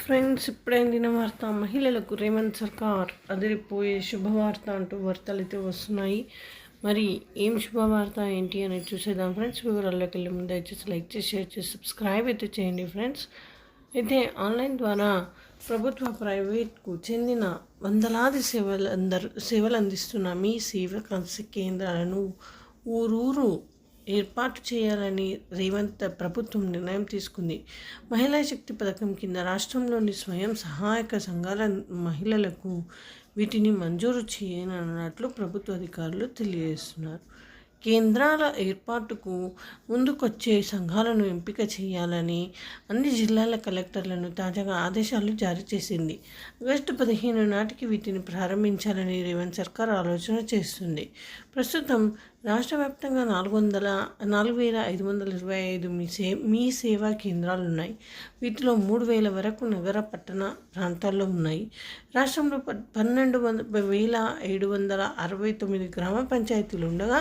Friends, ఇప్పుడైన వార్త మహిళలకు రేవంత్ సర్కార్ అదిరిపోయే శుభవార్త అంటూ వార్తలు అయితే వస్తున్నాయి. మరి ఏం శుభవార్త ఏంటి అనేది చూసేద్దాం ఫ్రెండ్స్. వివరాల్లోకి వెళ్ళే ముందు దయచేసి లైక్ చేసి షేర్ చేసి సబ్స్క్రైబ్ అయితే చేయండి ఫ్రెండ్స్. అయితే ఆన్లైన్ ద్వారా ప్రభుత్వ ప్రైవేట్కు చెందిన వందలాది సేవలు అందిస్తున్న మీ సేవా కేంద్రాలను ఊరూరు ఏర్పాటు చేయాలని రేవంత్ ప్రభుత్వం నిర్ణయం తీసుకుంది. మహిళా శక్తి పథకం కింద రాష్ట్రంలోని స్వయం సహాయక సంఘాల మహిళలకు వీటిని మంజూరు చేయనున్నట్లు ప్రభుత్వ అధికారులు తెలియజేస్తున్నారు. కేంద్రాల ఏర్పాటుకు ముందుకొచ్చే సంఘాలను ఎంపిక చేయాలని అన్ని జిల్లాల కలెక్టర్లను తాజాగా ఆదేశాలు జారీ చేసింది. ఆగస్టు 15 నాటికి వీటిని ప్రారంభించాలని రేవంత్ సర్కార్ ఆలోచన చేస్తుంది. ప్రస్తుతం రాష్ట్ర వ్యాప్తంగా 4,525 మీ సేవా కేంద్రాలు ఉన్నాయి. వీటిలో 3,000 వరకు నగర పట్టణ ప్రాంతాల్లో ఉన్నాయి. రాష్ట్రంలో 12,769 గ్రామ పంచాయతీలు ఉండగా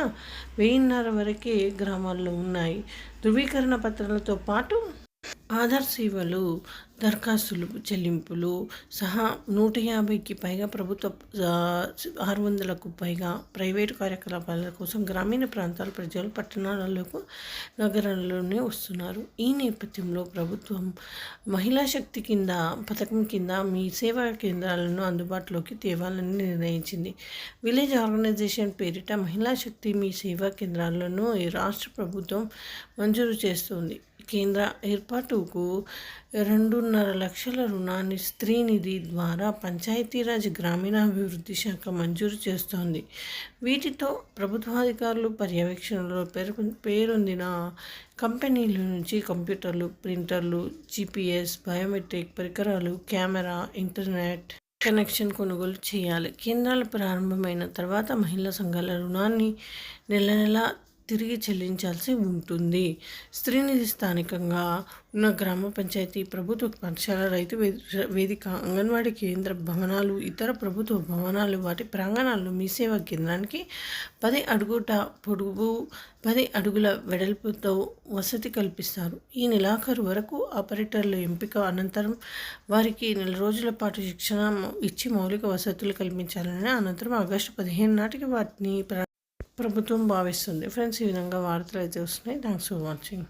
1,500 వరకే గ్రామాల్లో ఉన్నాయి. ధృవీకరణ పత్రాలతో పాటు ఆధార్ సేవలు, దరఖాస్తులు చెల్లింపులు సహా 150కి పైగా ప్రభుత్వ 600కు పైగా ప్రైవేటు కార్యకలాపాల కోసం గ్రామీణ ప్రాంతాల ప్రజలు పట్టణాలకు నగరాల్లోనే వస్తున్నారు. ఈ నేపథ్యంలో ప్రభుత్వం మహిళా శక్తి పథకం కింద మీ సేవా కేంద్రాలను అందుబాటులోకి తేవాలని నిర్ణయించింది. విలేజ్ ఆర్గనైజేషన్ పేరిట మహిళా శక్తి మీ సేవా కేంద్రాలను ఈ రాష్ట్ర ప్రభుత్వం మంజూరు చేస్తుంది. కేంద్ర ఏర్పాటుకు 2.5 లక్షల రుణాన్ని స్త్రీ నిధి ద్వారా పంచాయతీరాజ్ గ్రామీణాభివృద్ధి శాఖ మంజూరు చేస్తోంది. వీటితో ప్రభుత్వాధికారులు పర్యవేక్షణలో పేరొందిన కంపెనీల నుంచి కంప్యూటర్లు, ప్రింటర్లు, GPS, బయోమెట్రిక్ పరికరాలు, కెమెరా, ఇంటర్నెట్ కనెక్షన్ కొనుగోలు చేయాలి. కేంద్రాలు ప్రారంభమైన తర్వాత మహిళా సంఘాల రుణాన్ని నెల తిరిగి చెల్లించాల్సి ఉంటుంది. స్త్రీనిధి స్థానికంగా ఉన్న గ్రామ పంచాయతీ, ప్రభుత్వ పాఠశాల, రైతు వేదిక, అంగన్వాడీ కేంద్ర భవనాలు, ఇతర ప్రభుత్వ భవనాలు వాటి ప్రాంగణాల్లో మీ సేవా కేంద్రానికి 10 అడుగుల పొడవు, 10 అడుగుల వెడల్పుతో వసతి కల్పిస్తారు. ఈ నెలాఖరు వరకు ఆపరేటర్ల ఎంపిక అనంతరం వారికి 4 రోజుల పాటు శిక్షణ ఇచ్చి మౌలిక వసతులు కల్పించాలని అనంతరం ఆగస్టు 15 నాటికి వాటిని ప్రభుత్వం భావిస్తుంది. ఫ్రెండ్స్, ఈ విధంగా వార్తలు అయితే వస్తున్నాయి. Thanks for watching.